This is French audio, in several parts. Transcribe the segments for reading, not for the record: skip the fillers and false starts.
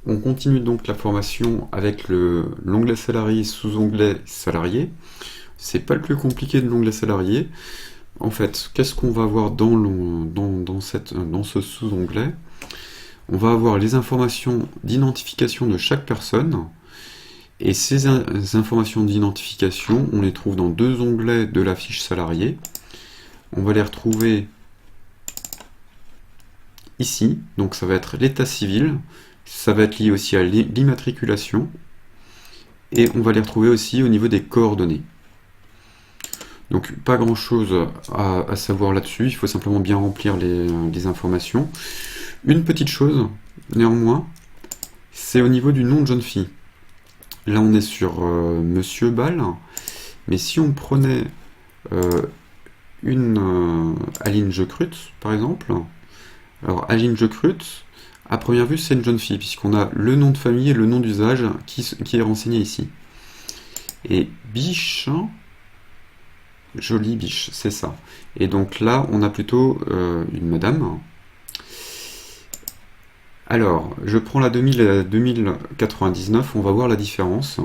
On continue donc la formation avec l'onglet salarié, sous-onglet salarié. C'est pas le plus compliqué de l'onglet salarié. En fait, qu'est-ce qu'on va avoir dans ce sous-onglet? On va avoir les informations d'identification de chaque personne. Et ces informations d'identification, on les trouve dans deux onglets de la fiche salarié. On va les retrouver ici, donc ça va être l'état civil, ça va être lié aussi à l'immatriculation, et on va les retrouver aussi au niveau des coordonnées. Donc pas grand chose à savoir là-dessus, il faut simplement bien remplir les informations. Une petite chose, néanmoins, c'est au niveau du nom de jeune fille. Là on est sur Monsieur Ball, mais si on prenait une Aline Jecrut, par exemple, alors Aline Jecrut, à première vue c'est une jeune fille, puisqu'on a le nom de famille et le nom d'usage qui est renseigné ici. Et Biche, jolie Biche, c'est ça. Et donc là on a plutôt une madame. Alors, je prends la 2099, on va voir la différence.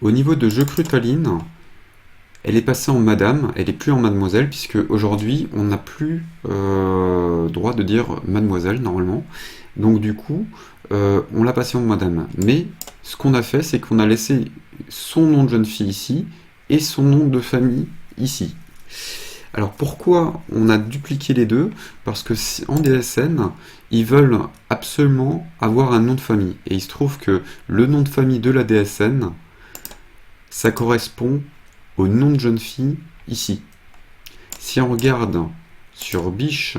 Au niveau de Jecrut-Aline, elle est passée en madame, elle est plus en mademoiselle, puisque aujourd'hui on n'a plus droit de dire mademoiselle normalement. Donc du coup, on l'a passée en madame. Mais ce qu'on a fait, c'est qu'on a laissé son nom de jeune fille ici et son nom de famille ici. Alors pourquoi on a dupliqué les deux? Parce que en DSN, ils veulent absolument avoir un nom de famille. Et il se trouve que le nom de famille de la DSN, ça correspond au nom de jeune fille ici. Si on regarde sur Biche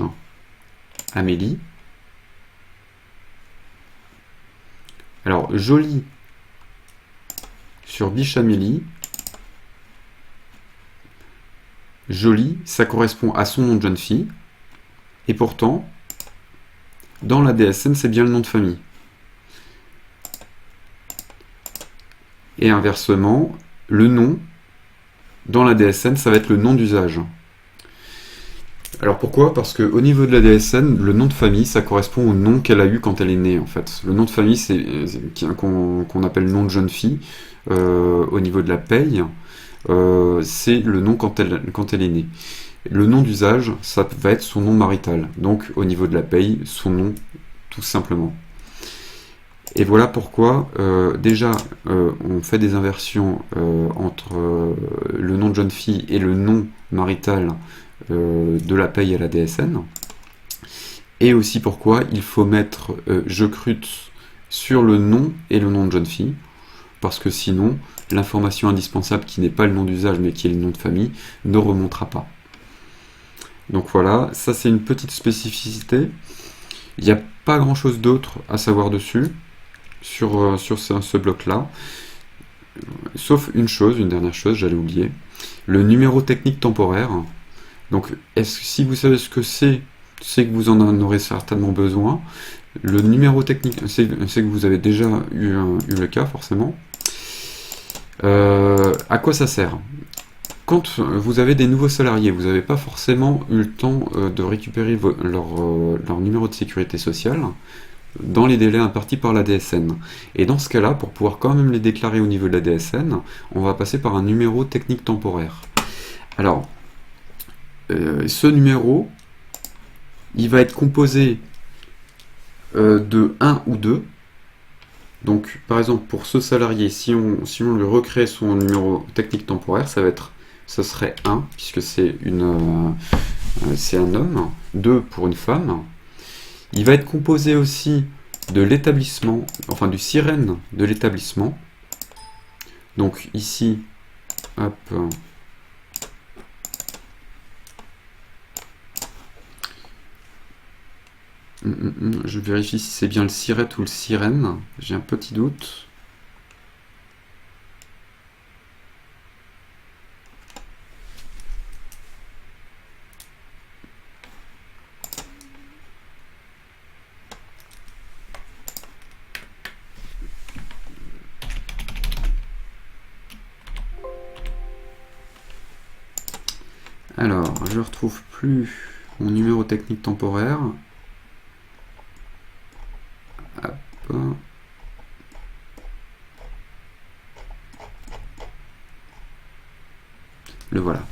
Amélie, alors jolie sur Biche Amélie, jolie, ça correspond à son nom de jeune fille, et pourtant, dans la DSN, c'est bien le nom de famille. Et inversement, le nom, dans la DSN, ça va être le nom d'usage. Alors pourquoi? Parce qu'au niveau de la DSN, le nom de famille, ça correspond au nom qu'elle a eu quand elle est née, en fait. Le nom de famille, c'est qu'on appelle nom de jeune fille, au niveau de la paye, c'est le nom quand elle est née. Le nom d'usage, ça va être son nom marital. Donc au niveau de la paye, son nom, tout simplement. Et voilà pourquoi, déjà, on fait des inversions entre le nom de jeune fille et le nom marital de la paye à la DSN. Et aussi pourquoi il faut mettre Jecrut sur le nom et le nom de jeune fille, parce que sinon, l'information indispensable qui n'est pas le nom d'usage mais qui est le nom de famille ne remontera pas. Donc voilà, ça c'est une petite spécificité. Il n'y a pas grand chose d'autre à savoir dessus, sur ce bloc-là. Sauf une dernière chose, j'allais oublier. Le numéro technique temporaire. Donc, si vous savez ce que c'est que vous en aurez certainement besoin. Le numéro technique, c'est que vous avez déjà eu le cas, forcément. À quoi ça sert? Quand vous avez des nouveaux salariés, vous n'avez pas forcément eu le temps de récupérer leur numéro de sécurité sociale dans les délais impartis par la DSN. Et dans ce cas-là, pour pouvoir quand même les déclarer au niveau de la DSN, on va passer par un numéro technique temporaire. Alors, ce numéro, il va être composé de 1 ou 2. Donc, par exemple, pour ce salarié, si on lui recrée son numéro technique temporaire, ça serait 1, puisque c'est un homme, 2 pour une femme. Il va être composé aussi de l'établissement, enfin du sirène de l'établissement. Donc ici, hop, je vérifie si c'est bien le sirette ou le sirène, j'ai un petit doute. Alors, je retrouve plus mon numéro technique temporaire. Hop. Le voilà.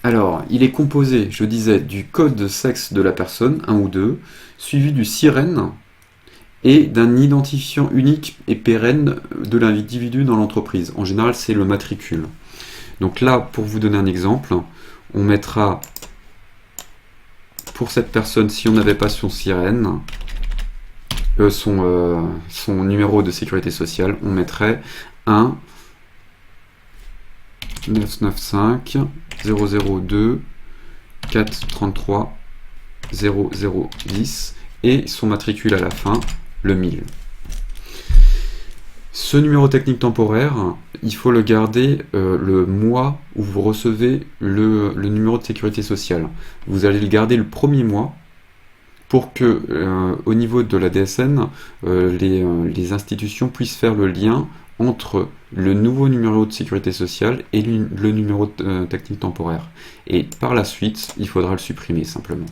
Alors, il est composé, je disais, du code de sexe de la personne, 1 ou 2, suivi du SIREN et d'un identifiant unique et pérenne de l'individu dans l'entreprise. En général, c'est le matricule. Donc là, pour vous donner un exemple, on mettra, pour cette personne, si on n'avait pas son SIREN, son numéro de sécurité sociale, on mettrait 1 995 002 433 0010 et son matricule à la fin, le 1000. Ce numéro technique temporaire, il faut le garder le mois où vous recevez le numéro de sécurité sociale. Vous allez le garder le premier mois pour que, au niveau de la DSN, les institutions puissent faire le lien entre le nouveau numéro de sécurité sociale et le numéro technique temporaire. Et par la suite, il faudra le supprimer simplement.